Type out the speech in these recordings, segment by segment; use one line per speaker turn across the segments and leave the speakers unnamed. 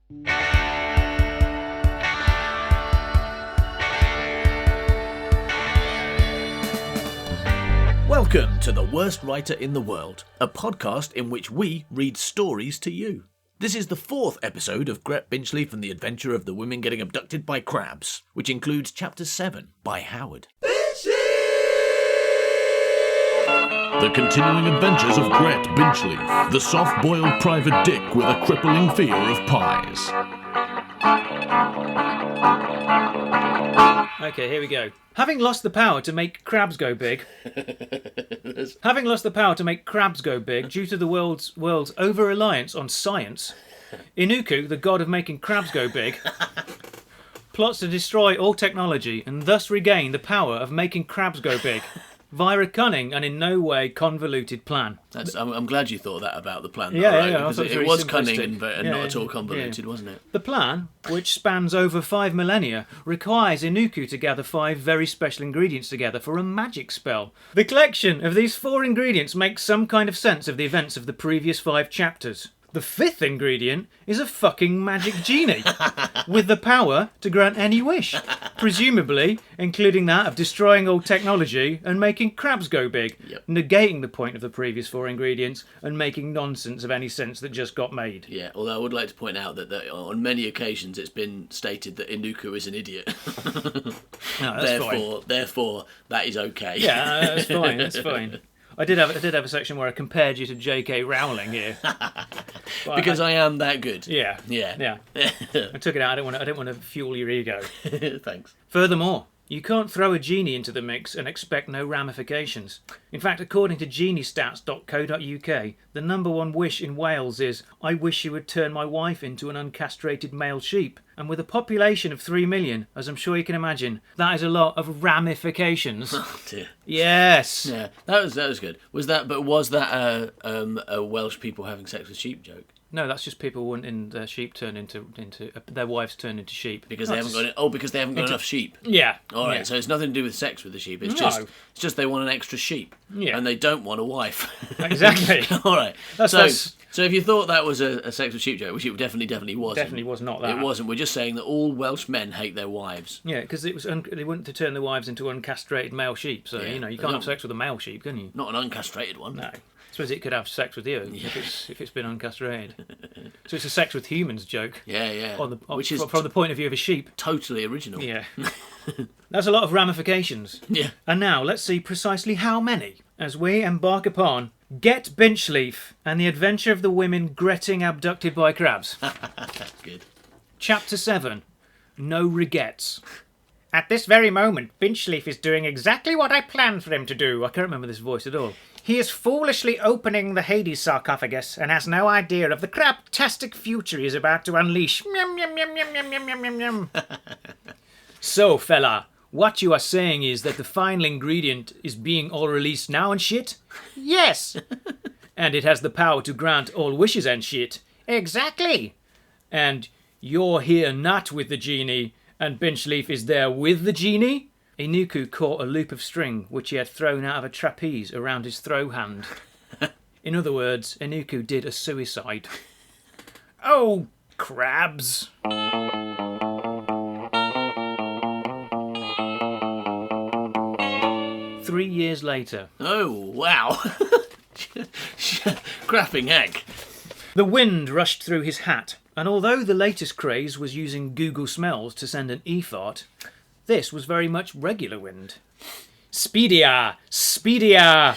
Welcome to The Worst Writer in the World, a podcast in which we read stories to you. This is the 4th episode of Gret Binchleaf and the Adventure of the Women Getting Abducted by Crabs, which includes Chapter 7 by Howard. The continuing adventures of Gret Binchleaf, the soft-boiled private dick with a crippling fear of pies.
Okay, here we go. Having lost the power to make crabs go big... Having lost the power to make crabs go big due to the world's over-reliance on science, Inuku, the god of making crabs go big, plots to destroy all technology and thus regain the power of making crabs go big via a cunning and in no way convoluted plan.
I'm glad you thought that about the plan.
Yeah,
right?
yeah,
Because it was cunning and not at all convoluted, wasn't it?
The plan, which spans over 5 millennia, requires Inuku to gather 5 very special ingredients together for a magic spell. The collection of these 4 ingredients makes some kind of sense of the events of the previous 5 chapters. The 5th ingredient is a fucking magic genie, with the power to grant any wish, presumably including that of destroying all technology and making crabs go big, negating the point of the previous 4 ingredients and making nonsense of any sense that just got made.
Yeah, although I would like to point out that on many occasions it's been stated that Inuku is an idiot.
No, that's fine.
Therefore, that is okay.
Yeah, that's fine, that's fine. I did have a section where I compared you to J.K. Rowling here.
Because I am that good.
Yeah. I took it out. I didn't want to fuel your ego.
Thanks.
Furthermore, you can't throw a genie into the mix and expect no ramifications. In fact, according to geniestats.co.uk, the number 1 wish in Wales is, I wish you would turn my wife into an uncastrated male sheep. And with a population of 3 million, as I'm sure you can imagine, that is a lot of ramifications.
Oh dear.
Yes.
Yeah, that was good. Was that a Welsh people having sex with sheep joke?
No, that's just people wanting their sheep turn into their wives turn into sheep
because they haven't got enough sheep.
Yeah.
All right.
Yeah.
So it's nothing to do with sex with the sheep. It's
No.
just they want an extra sheep.
Yeah.
And they don't want a wife.
Exactly.
All right.
That's
So if you thought that was a sex with sheep joke, which it definitely wasn't.
Definitely was not that.
It wasn't. We're just saying that all Welsh men hate their wives.
Yeah, because they wanted to turn their wives into uncastrated male sheep. So
Yeah,
you can't have sex with a male sheep, can you?
Not an uncastrated one.
No. I suppose it could have sex with you if it's been uncastrated. So it's a sex with humans joke.
Yeah.
Which is from the point of view of a sheep.
Totally original.
Yeah. That's a lot of ramifications.
Yeah.
And now let's see precisely how many as we embark upon Get Binchleaf and the Adventure of the Women Getting Abducted by Crabs.
That's good.
Chapter 7. No Regrets. At this very moment, Binchleaf is doing exactly what I planned for him to do. I can't remember this voice at all. He is foolishly opening the Hades sarcophagus and has no idea of the crabtastic future he is about to unleash. So, fella, what you are saying is that the final ingredient is being all released now and shit? Yes! And it has the power to grant all wishes and shit? Exactly! And you're here not with the genie, and Binchleaf is there with the genie? Inuku caught a loop of string which he had thrown out of a trapeze around his throw hand. In other words, Inuku did a suicide. Oh, crabs! 3 years later.
Oh, wow. Crapping heck.
The wind rushed through his hat, and although the latest craze was using Google Smells to send an e-fart, this was very much regular wind. Speedier! Speedier!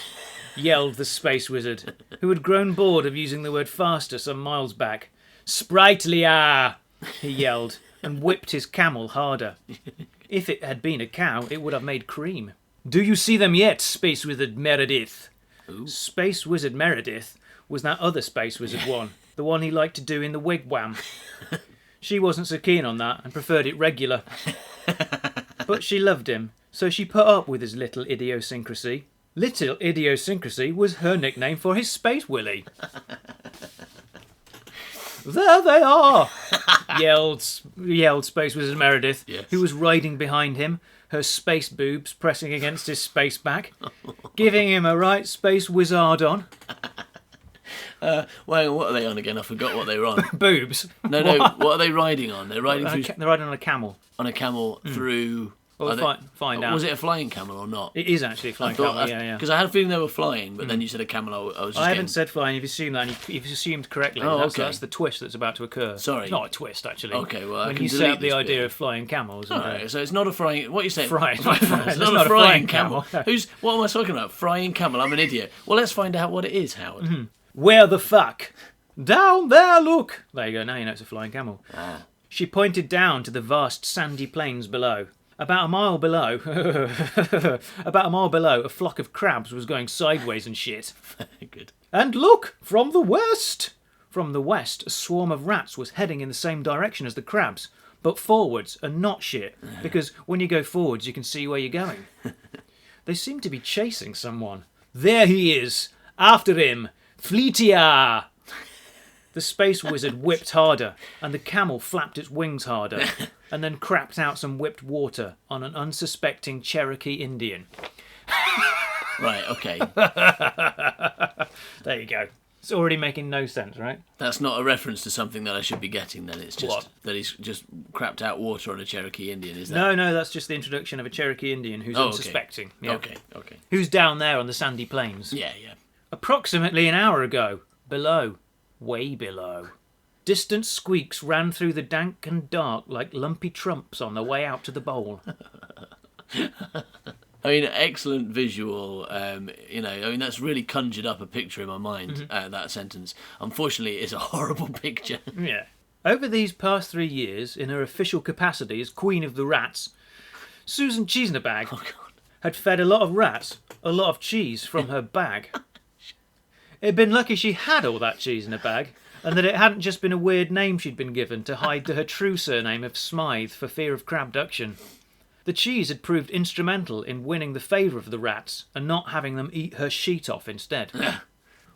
Yelled the space wizard, who had grown bored of using the word faster some miles back. Sprightlier! He yelled, and whipped his camel harder. If it had been a cow, it would have made cream. Do you see them yet, Space Wizard Meredith?
Ooh.
Space Wizard Meredith was that other Space Wizard one, the one he liked to do in the wigwam. She wasn't so keen on that and preferred it regular. But she loved him, so she put up with his little idiosyncrasy. Little Idiosyncrasy was her nickname for his Space Willy. There they are! yelled Space Wizard Meredith,
yes.
Who was riding behind him, her space boobs pressing against his space back, giving him a right space wizard on.
Well, what are they on again? I forgot what they were on.
Boobs.
No, what are they riding on? They're riding
They're riding on a camel.
on a camel through...
Well, find out.
Was it a flying camel or not?
It is actually a flying camel, yeah.
Because I had a feeling they were flying, but then you said a camel, I was just
I haven't said flying, you've assumed that, and you've assumed correctly.
Oh,
that's,
okay.
that's the twist that's about to occur.
Sorry.
It's not a twist, actually.
Okay, well, I
when
can
you
delete
set up the
this
idea
bit.
of flying camels.
All right, so it's not a frying... What are you saying?
Frying.
It's
It's
not a frying camel. What am I talking about? Frying camel. I'm an idiot. Well, let's find out what it is, Howard.
Where the fuck? Down there, look! There you go, now you know it's a flying camel. She pointed down to the vast sandy plains below. About a mile below, a flock of crabs was going sideways and shit.
Good.
And look, from the west! From the west, a swarm of rats was heading in the same direction as the crabs, but forwards and not shit, because when you go forwards you can see where you're going. They seem to be chasing someone. There he is! After him! Fleetia! The space wizard whipped harder, and the camel flapped its wings harder, and then crapped out some whipped water on an unsuspecting Cherokee Indian.
Right, okay.
There you go. It's already making no sense, right?
That's not a reference to something that I should be getting, then. It's just
What?
that he's just crapped out water on a Cherokee Indian, is that?
No, that's just the introduction of a Cherokee Indian who's unsuspecting. Yeah.
Okay.
Who's down there on the sandy plains.
Yeah.
Approximately an hour ago, below, way below, distant squeaks ran through the dank and dark like lumpy trumps on their way out to the bowl.
I mean, excellent visual, that's really conjured up a picture in my mind, that sentence. Unfortunately, it's a horrible picture.
Yeah. Over these past 3 years, in her official capacity as Queen of the Rats, Susan Cheesenabag had fed a lot of rats a lot of cheese from her bag. It'd been lucky she had all that cheese in her bag, and that it hadn't just been a weird name she'd been given to hide her true surname of Smythe for fear of crabduction. The cheese had proved instrumental in winning the favour of the rats and not having them eat her sheet off instead.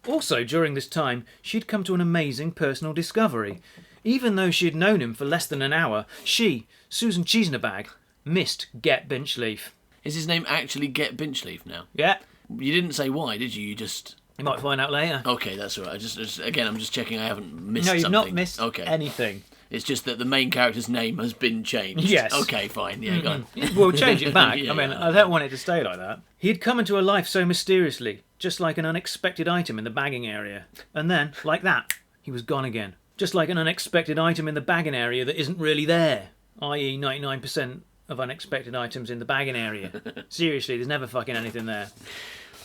Also, during this time, she'd come to an amazing personal discovery. Even though she'd known him for less than an hour, she, Susan Cheesenabag, missed Get Binchleaf.
Is his name actually Get Binchleaf now?
Yeah.
You didn't say why, did you? You just...
You might find out later.
Okay, that's all right. I'm just checking I haven't missed
No, you've
something.
not missed anything.
It's just that the main character's name has been changed.
Yes.
Okay, fine. Yeah, go on.
We'll change it back.
Yeah,
I don't want it to stay like that. He had come into her life so mysteriously, just like an unexpected item in the bagging area. And then, like that, he was gone again. Just like an unexpected item in the bagging area that isn't really there. I.e. 99% of unexpected items in the bagging area. Seriously, there's never fucking anything there.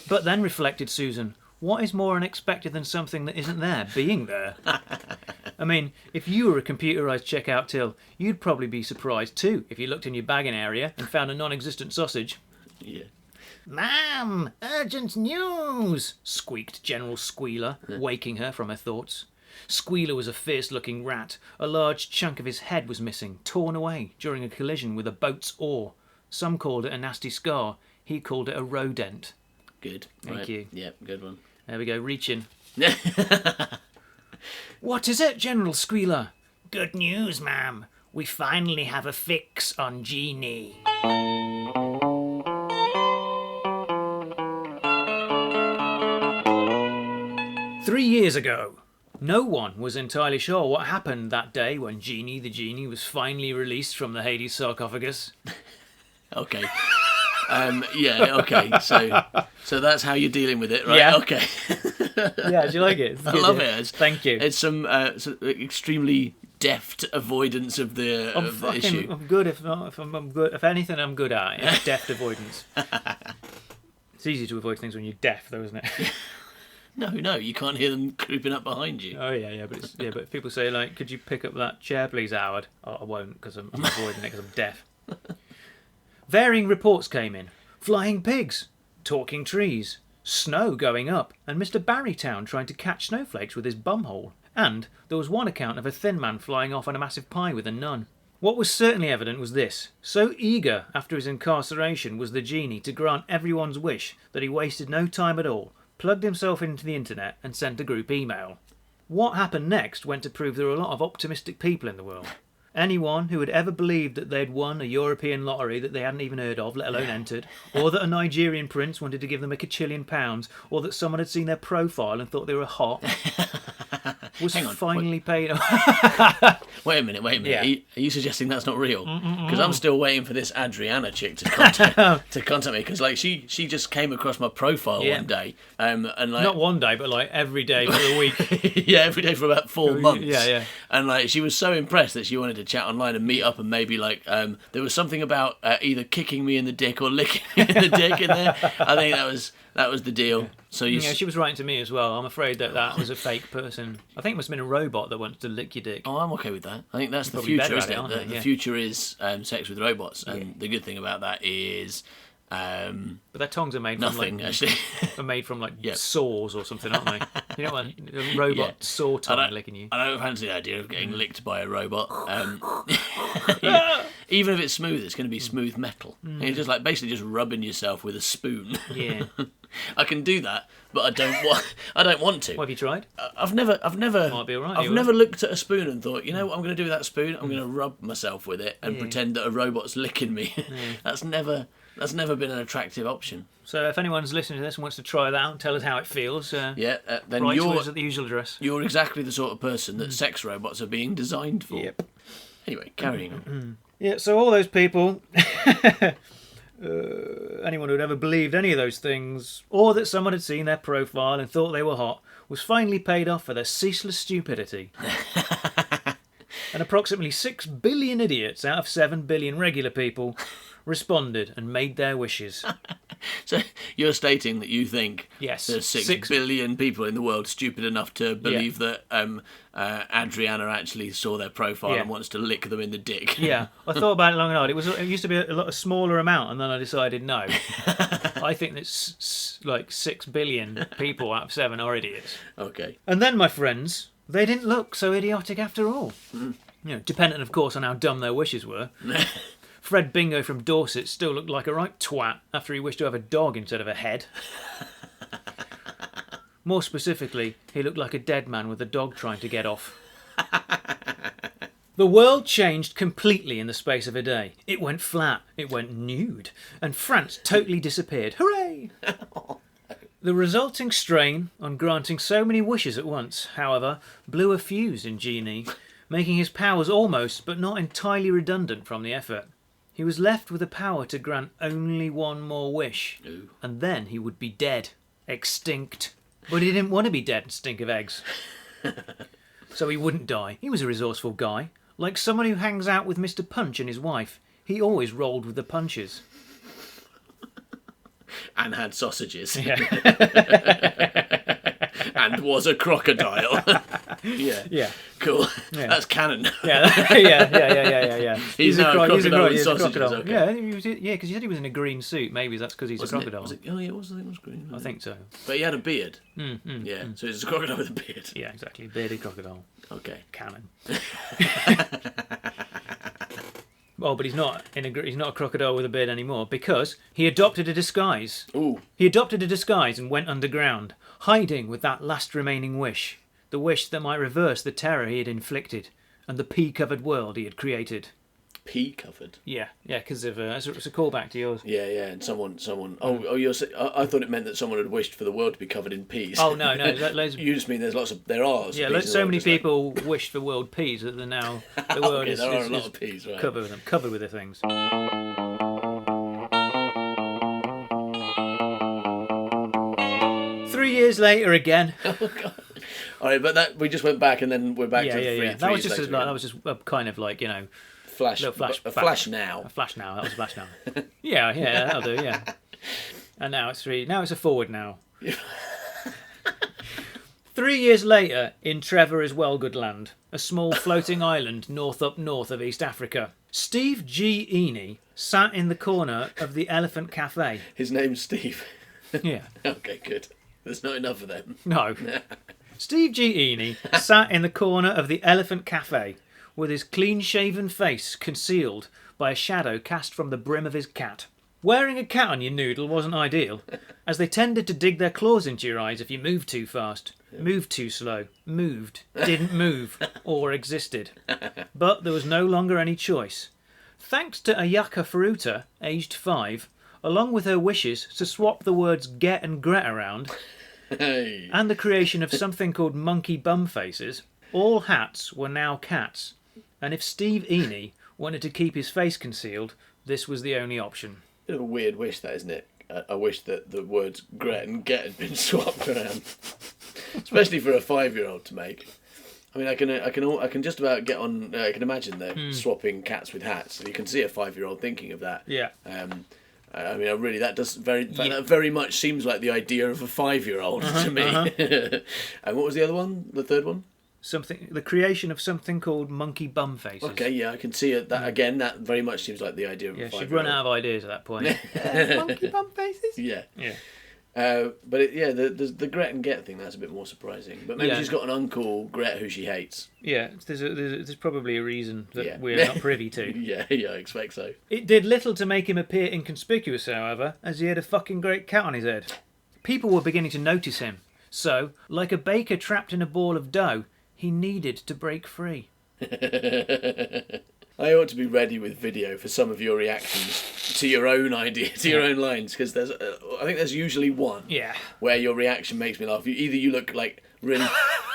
But then, reflected Susan, what is more unexpected than something that isn't there being there? I mean, if you were a computerised checkout till, you'd probably be surprised too if you looked in your bagging area and found a non-existent sausage.
Yeah.
"Ma'am, urgent news!" squeaked General Squealer, waking her from her thoughts. Squealer was a fierce-looking rat. A large chunk of his head was missing, torn away during a collision with a boat's oar. Some called it a nasty scar. He called it a rodent.
Good.
Thank you.
Yep, good one.
There we go, reaching. "What is it, General Squealer?" "Good news, ma'am. We finally have a fix on Jeannie." "3 years ago, no one was entirely sure what happened that day when Jeannie the Genie was finally released from the Hades sarcophagus."
Okay. Okay. So that's how you're dealing with it, right?
Yeah.
Okay.
Yeah, do you like it?
I love it.
Thank you.
It's some extremely deft avoidance of the issue.
I'm good if I'm good. If anything, I'm good at it. It's deft avoidance. It's easy to avoid things when you're deaf, though, isn't it?
No, you can't hear them creeping up behind you.
Oh yeah, but if people say like, "Could you pick up that chair, please, Howard?" Oh, I won't because I'm avoiding it because I'm deaf. Varying reports came in: flying pigs, talking trees, snow going up, and Mr. Barrytown trying to catch snowflakes with his bumhole. And there was one account of a thin man flying off on a massive pie with a nun. What was certainly evident was this: so eager after his incarceration was the genie to grant everyone's wish that he wasted no time at all, plugged himself into the internet and sent a group email. What happened next went to prove there are a lot of optimistic people in the world. Anyone who had ever believed that they'd won a European lottery that they hadn't even heard of, let alone entered, or that a Nigerian prince wanted to give them £1,000,000,000, or that someone had seen their profile and thought they were hot, was finally paid off.
Wait a minute.
Yeah.
Are you suggesting that's not real? Because I'm still waiting for this Adriana chick to contact me. Because like she just came across my profile one day, and like
not one day, but like every day for a week.
yeah, every day for about 4 months.
Yeah.
And like she was so impressed that she wanted to chat online and meet up, and maybe like there was something about either kicking me in the dick or licking me in the dick in there. I think that was the deal. So
she was writing to me as well. I'm afraid that was a fake person. I think it must have been a robot that wants to lick your dick.
Oh, I'm okay with that. I think that's the
Probably
future, isn't
better at
it?
it,
The
yeah.
future is sex with robots, and the good thing about that is
But their tongues are made
nothing,
from like,
actually.
are made from like saws or something, aren't they? You know what? A robot saw tongue licking you.
I don't fancy the idea of getting licked by a robot. Even if it's smooth, it's going to be smooth metal. And you're just like basically just rubbing yourself with a spoon.
Yeah.
I can do that, but I don't want to.
What have you tried?
I've never
Might be all right,
I've never looked at a spoon and thought, you know what I'm going to do with that spoon? I'm going to rub myself with it and pretend that a robot's licking me. That's never been an attractive option.
So if anyone's listening to this and wants to try that out, tell us how it feels.
Then
write to us at the usual address.
You're exactly the sort of person that sex robots are being designed for.
Yep.
Anyway, carrying on.
Yeah, so all those people, anyone who'd ever believed any of those things, or that someone had seen their profile and thought they were hot, was finally paid off for their ceaseless stupidity. And approximately 6 billion idiots out of 7 billion regular people responded and made their wishes.
So you're stating that you think
Yes,
there's 6 billion people in the world stupid enough to believe that Adriana actually saw their profile and wants to lick them in the dick.
Yeah, I thought about it long and hard. It used to be a lot a smaller amount, and then I decided no. I think that like 6 billion people out of 7 are idiots.
Okay.
And then, my friends, they didn't look so idiotic after all. You know, dependent, of course, on how dumb their wishes were. Fred Bingo from Dorset still looked like a right twat after he wished to have a dog instead of a head. More specifically, he looked like a dead man with a dog trying to get off. The world changed completely in the space of a day. It went flat, it went nude, and France totally disappeared. Hooray! The resulting strain on granting so many wishes at once, however, blew a fuse in Genie, making his powers almost but not entirely redundant from the effort. He was left with the power to grant only one more wish, and then he would be dead, extinct. But he didn't want to be dead and stink of eggs. So he wouldn't die. He was a resourceful guy. Like someone who hangs out with Mr. Punch and his wife. He always rolled with the punches.
And had sausages.
Yeah.
And was a crocodile.
Yeah.
Cool.
Yeah.
That's canon.
Yeah.
He's now a crocodile with sausages.
crocodile.
Okay.
Yeah, because you said he was in a green suit. Maybe that's because he's a crocodile.
I think it was green.
I think so.
But he had a beard. So he's a crocodile with a beard.
Yeah, exactly. Bearded crocodile.
Okay.
Canon. Well, but he's not a crocodile with a beard anymore because he adopted a disguise.
Ooh.
He adopted a disguise and went underground, hiding with that last remaining wish, the wish that might reverse the terror he had inflicted and the pea-covered world he had created.
Pea covered.
Yeah, because of it's a callback to yours.
Yeah, and someone. Oh, I thought it meant that someone had wished for the world to be covered in peas.
Oh no,
You just mean there are.
Yeah, so many people wished for world peas that now the world
there are a lot
is
of peas, right?
covered with the things. 3 years later again.
Oh God. All right, but we just went back and then we're back to
yeah. That was just a kind of like, you know,
flash now.
A flash now. That was a flash now. yeah, that'll do. Yeah. And now it's 3. Now it's a forward now. 3 years later, in Trevor is Wellgood Land, a small floating island north of East Africa, Steve G. Eney sat in the corner of the Elephant Cafe.
His name's Steve.
Yeah.
Okay, good. There's not enough of them.
No. Steve G. Eney sat in the corner of the Elephant Cafe with his clean-shaven face concealed by a shadow cast from the brim of his cat. Wearing a cat on your noodle wasn't ideal, as they tended to dig their claws into your eyes if you moved too fast. Moved too slow. Moved. Didn't move. Or existed. But there was no longer any choice. Thanks to Ayaka Furuta, aged 5, along with her wishes to swap the words get and gret around, and the creation of something called monkey bum faces, all hats were now cats. And if Steve Eney wanted to keep his face concealed, this was the only option.
Bit of a weird wish, that, isn't it? I wish that the words gret and get had been swapped around, especially for a 5-year-old to make. I mean, I can just about get on. I can imagine they're swapping cats with hats. You can see a 5-year-old thinking of that.
Yeah.
I mean, really, that does that very much seems like the idea of a 5-year-old to me. And what was the other one? The third one?
The creation of something called monkey bum faces.
Okay, yeah, I can see it. That again, that very much seems like the idea of a 5-year-old.
She'd run out of ideas at that point. Monkey bum faces.
Yeah.
Yeah.
But the Gret and Get thing, that's a bit more surprising. But maybe she's got an uncle, Gret, who she hates.
Yeah, there's probably a reason that we're not privy to.
yeah, I expect so.
It did little to make him appear inconspicuous, however, as he had a fucking great cat on his head. People were beginning to notice him. So, like a baker trapped in a ball of dough, he needed to break free.
I ought to be ready with video for some of your reactions to your own idea, to your own lines, because I think there's usually one where your reaction makes me laugh. Either you look like really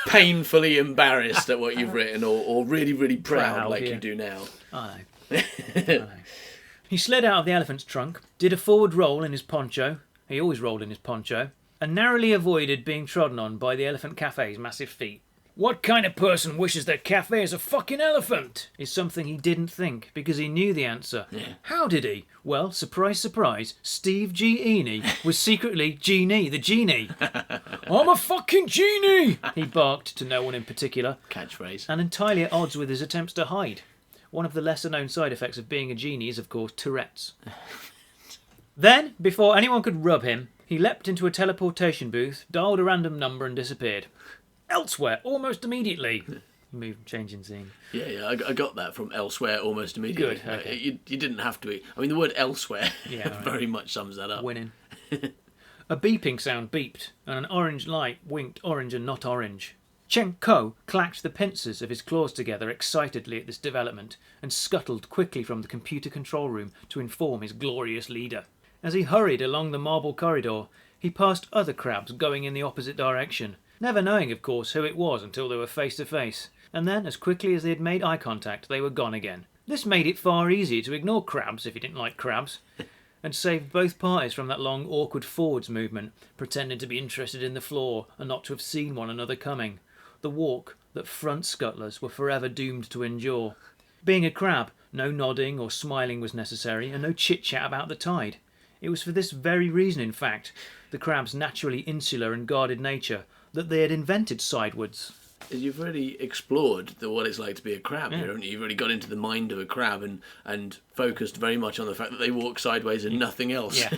painfully embarrassed at what you've written, or really, really proud like you do now.
I know. He slid out of the elephant's trunk, did a forward roll in his poncho, he always rolled in his poncho, and narrowly avoided being trodden on by the Elephant Cafe's massive feet. What kind of person wishes their cafe is a fucking elephant? Is something he didn't think, because he knew the answer.
Yeah.
How did he? Well, surprise, surprise, Steve G. Eney was secretly Genie the Genie. I'm a fucking genie! He barked to no one in particular.
Catchphrase.
And entirely at odds with his attempts to hide. One of the lesser-known side effects of being a genie is, of course, Tourette's. Then, before anyone could rub him, he leapt into a teleportation booth, dialed a random number and disappeared. Elsewhere, almost immediately. Changing scene.
Yeah, I got that from elsewhere almost immediately.
Good, okay.
You didn't have to. I mean, the word elsewhere
right.
very much sums that up.
Winning. A beeping sound beeped, and an orange light winked orange and not orange. Chen Ko clacked the pincers of his claws together excitedly at this development, and scuttled quickly from the computer control room to inform his glorious leader. As he hurried along the marble corridor, he passed other crabs going in the opposite direction, never knowing, of course, who it was until they were face to face, and then, as quickly as they had made eye contact, they were gone again. This made it far easier to ignore crabs if you didn't like crabs, and saved both parties from that long, awkward forwards movement, pretending to be interested in the floor and not to have seen one another coming. The walk that front scuttlers were forever doomed to endure. Being a crab, no nodding or smiling was necessary, and no chit-chat about the tide. It was for this very reason, in fact, the crab's naturally insular and guarded nature, that they had invented sidewards.
You've really explored what it's like to be a crab here, haven't you? You've really got into the mind of a crab and focused very much on the fact that they walk sideways and nothing else.
Yeah.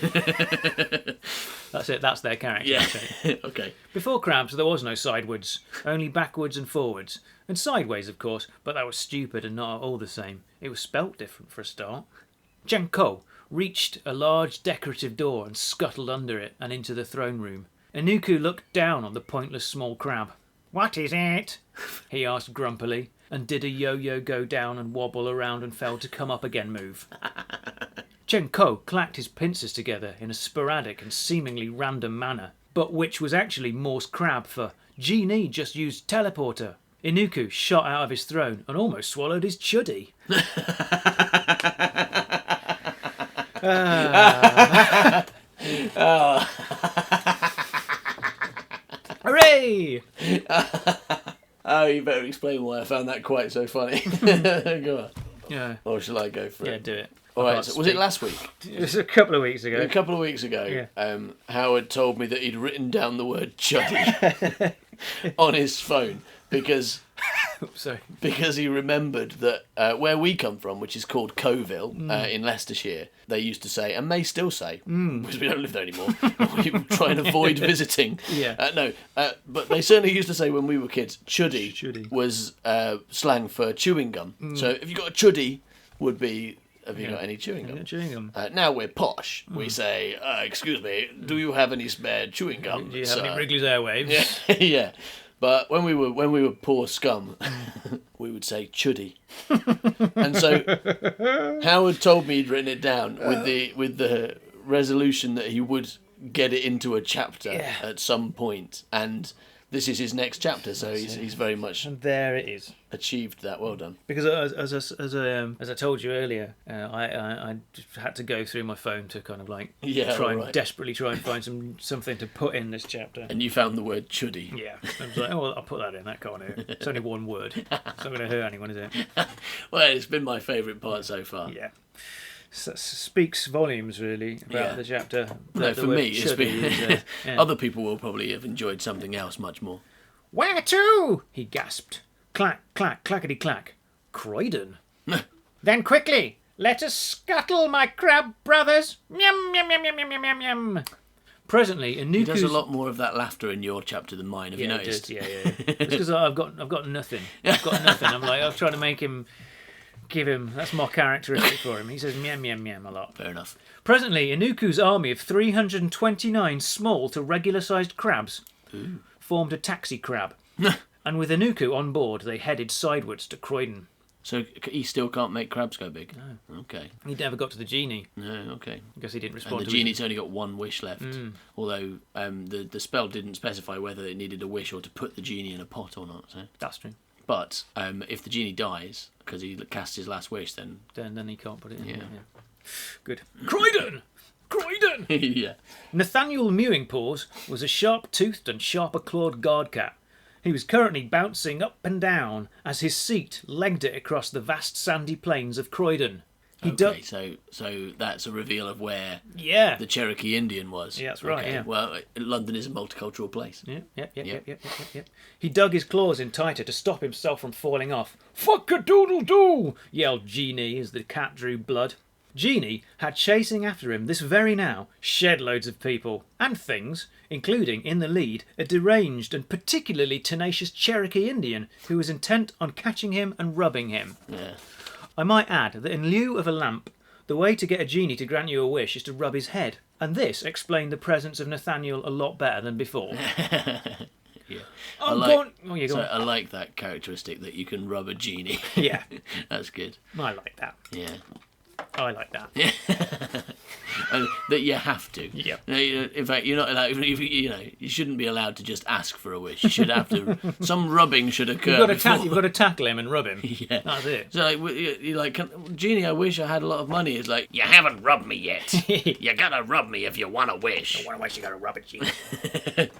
That's it, that's their character.
Yeah, okay.
Before crabs, there was no sidewards, only backwards and forwards. And sideways, of course, but that was stupid and not all the same. It was spelt different for a start. Chen Ko reached a large decorative door and scuttled under it and into the throne room. Inuku looked down on the pointless small crab. "What is it?" he asked grumpily, and did a yo-yo go down and wobble around and fail to come up again move. Chen Ko clacked his pincers together in a sporadic and seemingly random manner, but which was actually Morse crab for Genie just used teleporter. Inuku shot out of his throne and almost swallowed his chuddy. Hooray!
Oh, you better explain why I found that quite so funny. Go on.
Yeah.
Or shall I go for it?
Yeah, do it.
All right. So was it last week?
It was a couple of weeks ago.
A couple of weeks ago, Howard told me that he'd written down the word chuddy on his phone because he remembered that where we come from, which is called Coville in Leicestershire, they used to say, and may still say, because we don't live there anymore, we try and avoid visiting.
Yeah.
But they certainly used to say when we were kids, chuddy was slang for chewing gum. So if you got a chuddy, would be have you got any chewing gum?
Chewing gum.
Now we're posh. We say, excuse me, do you have any spare chewing gum?
Do you have any Wrigley's Airwaves?
Yeah, yeah. But when we were poor scum, we would say chuddy. And so Howard told me he'd written it down with the resolution that he would get it into a chapter at some point, and this is his next chapter, so he's very much
and there it is,
achieved that. Well done.
Because as I told you earlier, I just had to go through my phone to kind of like desperately try and find something to put in this chapter.
And you found the word chuddy.
Yeah, I was like, oh, well, I'll put that in. That can't hurt. It's only one word. It's not going to hurt anyone, is it?
Well, it's been my favourite part so far.
Yeah. Speaks volumes, really, about the chapter.
No, for me, it's been... Other people will probably have enjoyed something else much more.
Where to? He gasped. Clack, clack, clackety clack. Croydon. Then quickly, let us scuttle, my crab brothers. Meow, meow, meow, meow, meow, meow, meow, meow. Presently, Inuku's... He
does a lot more of that laughter in your chapter than mine, have you noticed?
Yeah. It's because I've got nothing. I'm like, I'm trying to make him... that's more characteristic for him. He says meow, meow, meow a lot.
Fair enough.
Presently, Inuku's army of 329 small to regular-sized crabs formed a taxi crab. And with Inuku on board, they headed sidewards to Croydon.
So he still can't make crabs go big?
No.
Okay.
He never got to the genie.
No, okay.
I guess he didn't respond
to the genie's only got one wish left. Although the spell didn't specify whether it needed a wish or to put the genie in a pot or not. So.
That's true.
But if the genie dies because he cast his last wish, then
he can't put it in.
Yeah.
Good. Croydon!
Yeah.
Nathaniel Mewingpaws was a sharp-toothed and sharper-clawed guard cat. He was currently bouncing up and down as his seat legged it across the vast sandy plains of Croydon.
So that's a reveal of where the Cherokee Indian was.
Yeah, that's right.
Okay.
Yeah.
Well, London is a multicultural place.
Yep. He dug his claws in tighter to stop himself from falling off. Fuck-a-doodle-doo! Yelled Jeannie as the cat drew blood. Jeannie had chasing after him this very now shed loads of people and things, including in the lead a deranged and particularly tenacious Cherokee Indian who was intent on catching him and rubbing him.
Yeah.
I might add that in lieu of a lamp, the way to get a genie to grant you a wish is to rub his head, and this explained the presence of Nathaniel a lot better than before.
Yeah.
I
like that characteristic that you can rub a genie.
Yeah.
That's good.
I like that.
Yeah.
I like that.
And that you have to.
Yeah.
In fact, you're not allowed. You shouldn't be allowed to just ask for a wish. You should have to. Some rubbing should occur.
You've got to tackle him and rub him.
Yeah.
That's it.
So you're like, Genie, I wish I had a lot of money. It's like, you haven't rubbed me yet. You gotta rub me if you want a wish.
You want a wish, you gotta rub it, Genie.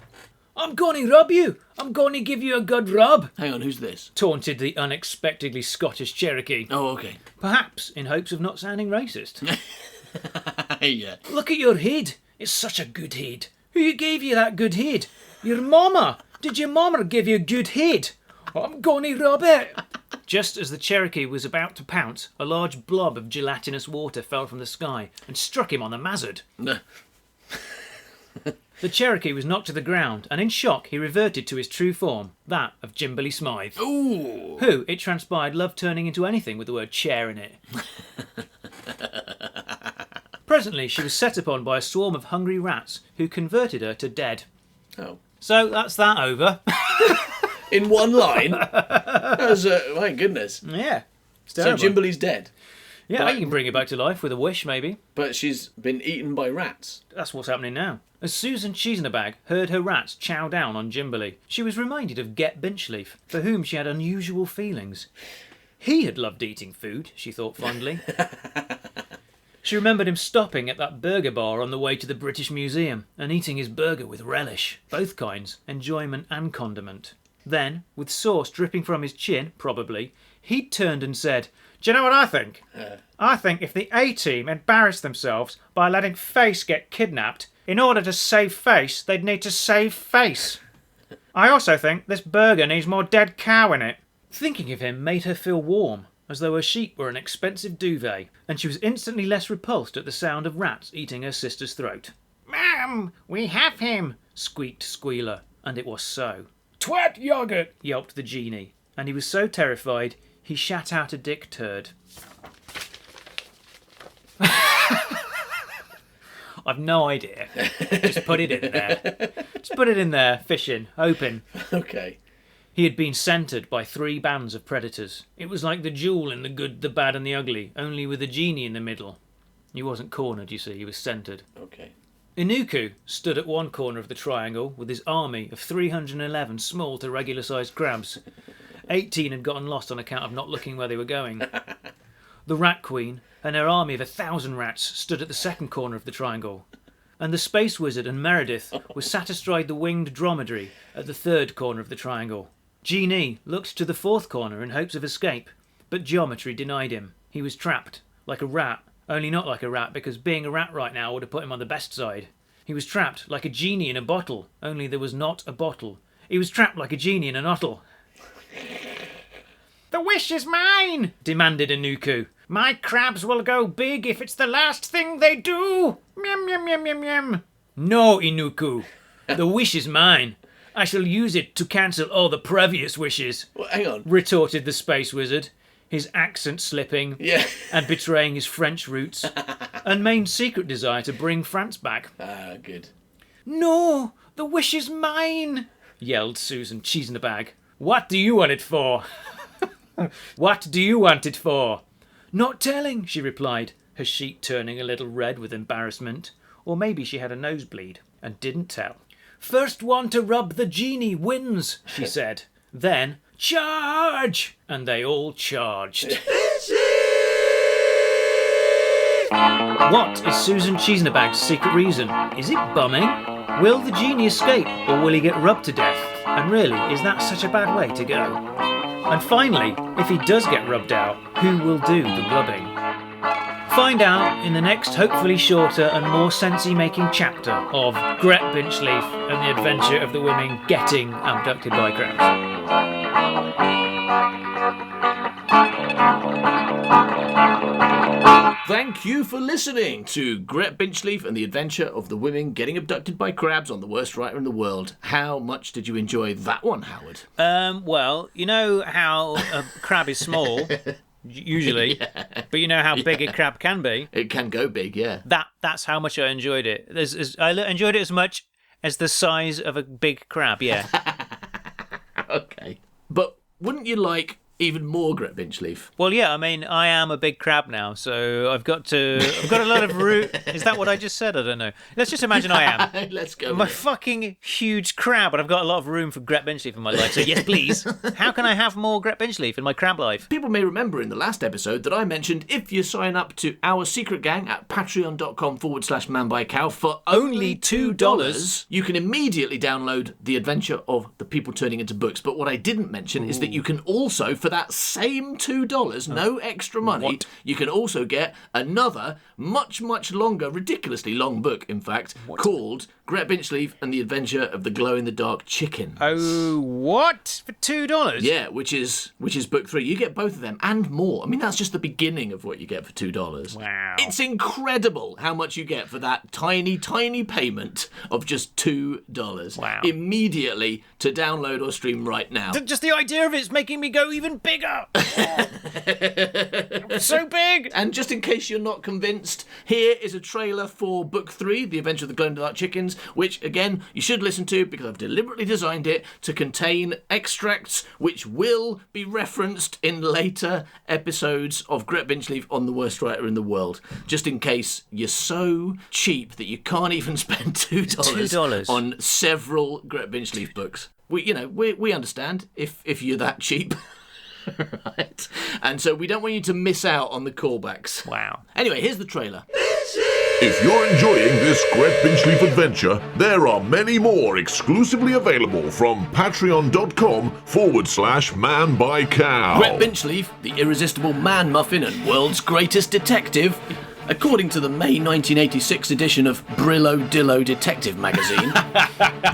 I'm going to rub you. I'm going to give you a good rub.
Hang on, who's this?
Taunted the unexpectedly Scottish Cherokee.
Oh, okay.
Perhaps in hopes of not sounding racist.
Yeah.
Look at your head. It's such a good head. Who gave you that good head? Your mama. Did your mama give you a good head? I'm going to rub it. Just as the Cherokee was about to pounce, a large blob of gelatinous water fell from the sky and struck him on the mazzard. The Cherokee was knocked to the ground, and in shock he reverted to his true form, that of Jimberly Smythe.
Ooh.
Who, it transpired, loved turning into anything with the word chair in it. Presently she was set upon by a swarm of hungry rats, who converted her to dead.
Oh.
So that's that over.
In one line? That was, my goodness.
Yeah.
So Jimberly's dead?
Yeah, you can bring her back to life with a wish, maybe.
But she's been eaten by rats.
That's what's happening now. As Susan Cheesenabag heard her rats chow down on Jimberly, she was reminded of Get Binchleaf, for whom she had unusual feelings. He had loved eating food, she thought fondly. She remembered him stopping at that burger bar on the way to the British Museum and eating his burger with relish, both kinds, enjoyment and condiment. Then, with sauce dripping from his chin, probably, he'd turned and said, "Do you know what I think? I think if the A-Team embarrassed themselves by letting Face get kidnapped, in order to save Face, they'd need to save Face. I also think this burger needs more dead cow in it." Thinking of him made her feel warm, as though her sheep were an expensive duvet, and she was instantly less repulsed at the sound of rats eating her sister's throat. "Ma'am, we have him," squeaked Squealer, and it was so. "Twat yoghurt," yelped the genie, and he was so terrified he shat out a dick turd. I've no idea. Just put it in there. Just put it in there, fishing, hoping.
Okay.
He had been centred by 3 bands of predators. It was like the Jewel in The Good, the Bad and the Ugly, only with a genie in the middle. He wasn't cornered, you see, he was centred.
Okay.
Inuku stood at one corner of the triangle with his army of 311 small to regular-sized crabs. 18 had gotten lost on account of not looking where they were going. The Rat Queen and her army of 1,000 rats stood at the second corner of the triangle. And the Space Wizard and Meredith were sat astride the winged dromedary at the third corner of the triangle. Genie looked to the fourth corner in hopes of escape, but geometry denied him. He was trapped, like a rat, only not like a rat because being a rat right now would have put him on the best side. He was trapped like a genie in a bottle, only there was not a bottle. He was trapped like a genie in an ottle. "The wish is mine!" demanded Inuku. "My crabs will go big if it's the last thing they do! Meow, meow, meow, meow, meow." "No, Inuku. The wish is mine. I shall use it to cancel all the previous wishes,"
Well, hang on.
retorted the Space Wizard, his accent slipping and betraying his French roots and main secret desire to bring France back.
Ah, good.
"No, the wish is mine," yelled Susan, cheese in the bag. "What do you want it for?" "What do you want it for?" "Not telling," she replied, her sheet turning a little red with embarrassment. Or maybe she had a nosebleed and didn't tell. "First one to rub the genie wins," she said. Then, "Charge!" And they all charged. What is Susan Cheesenabag's secret reason? Is it bumming? Will the genie escape, or will he get rubbed to death? And really, is that such a bad way to go? And finally, if he does get rubbed out, who will do the rubbing? Find out in the next hopefully shorter and more sensey-making chapter of Gret Binchleaf and the Adventure of the Women Getting Abducted by Crabs.
Thank you for listening to Gret Binchleaf and the Adventure of the Women Getting Abducted by Crabs on The Worst Writer in the World. How much did you enjoy that one, Howard?
Well, you know how a crab is small, usually, but you know how big a crab can be.
It can go big, yeah.
That's how much I enjoyed it. I enjoyed it as much as the size of a big crab, yeah.
Okay. But wouldn't you like even more Gret Binchleaf?
Well, yeah, I mean, I am a big crab now, so I've got a lot of room. Is that what I just said? I don't know. Let's just imagine I am.
Let's go.
I'm a fucking huge crab, and I've got a lot of room for Gret Binchleaf in my life. So yes, please. How can I have more Gret Binchleaf in my crab life?
People may remember in the last episode that I mentioned if you sign up to our secret gang at patreon.com/manbycow for only $2, you can immediately download The Adventure of the People Turning into Books. But what I didn't mention is that you can also, for that same $2, no extra money, you can also get another much, much longer, ridiculously long book, in fact, called Gret Binchleaf and the Adventure of the Glow-in-the-Dark Chickens.
Oh, what? For $2?
Yeah, which is book 3. You get both of them and more. I mean, that's just the beginning of what you get for $2.
Wow.
It's incredible how much you get for that tiny, tiny payment of just $2.
Wow.
Immediately to download or stream right now.
Just the idea of it's making me go even bigger. So big.
And just in case you're not convinced, here is a trailer for book 3, The Adventure of the Glow-in-the-Dark Chickens, which, again, you should listen to because I've deliberately designed it to contain extracts which will be referenced in later episodes of Gret Binchleaf on The Worst Writer in the World, just in case you're so cheap that you can't even spend $2 on several Gret Binchleaf books. We understand if you're that cheap. Right. And so we don't want you to miss out on the callbacks.
Wow.
Anyway, here's the trailer.
If you're enjoying this Gret Binchleaf adventure, there are many more exclusively available from patreon.com/manbycow.
Gret Binchleaf, the irresistible man muffin and world's greatest detective. According to the May 1986 edition of Brillo Dillo Detective magazine.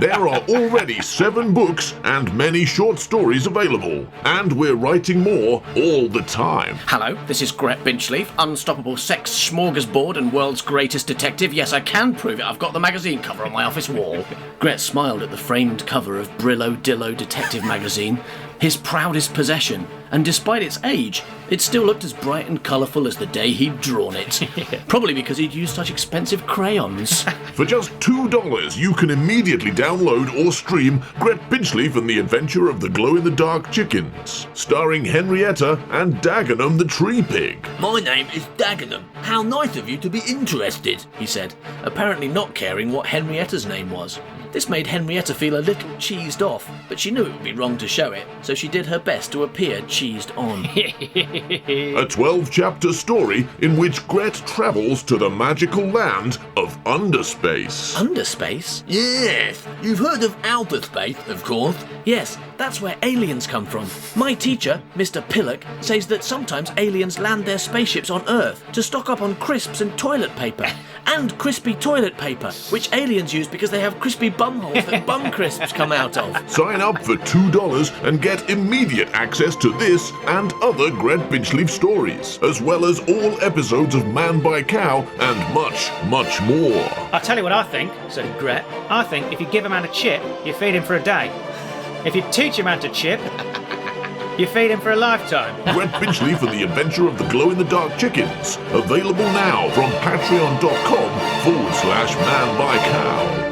There are already 7 books and many short stories available, and we're writing more all the time.
Hello, this is Gret Binchleaf, unstoppable sex smorgasbord and world's greatest detective. Yes, I can prove it. I've got the magazine cover on my office wall. Gret smiled at the framed cover of Brillo Dillo Detective magazine, his proudest possession, and despite its age, it still looked as bright and colourful as the day he'd drawn it. Probably because he'd used such expensive crayons.
For just $2, you can immediately download or stream Gret Binchleaf and the Adventure of the Glow-in-the-Dark Chickens, starring Henrietta and Dagenham the Tree Pig.
My name is Dagenham. How nice of you to be interested, he said, apparently not caring what Henrietta's name was. This made Henrietta feel a little cheesed off, but she knew it would be wrong to show it, so she did her best to appear cheesed on.
A 12-chapter story in which Gret travels to the magical land of Underspace.
Underspace? Yes, you've heard of outer space, of course. Yes, that's where aliens come from. My teacher, Mr. Pillock, says that sometimes aliens land their spaceships on Earth to stock up on crisps and toilet paper. And crispy toilet paper, which aliens use because they have crispy bumholes that bum crisps come out of.
Sign up for $2 and get immediate access to this and other Gret Binchleaf stories, as well as all episodes of Man by Cow and much, much more.
I'll tell you what I think, said Gret. I think if you give a man a chip, you feed him for a day. If you teach a man to chip, you feed him for a lifetime.
Gret Binchleaf and the Adventure of the Glow-in-the-Dark Chickens. Available now from patreon.com/Man by Cow.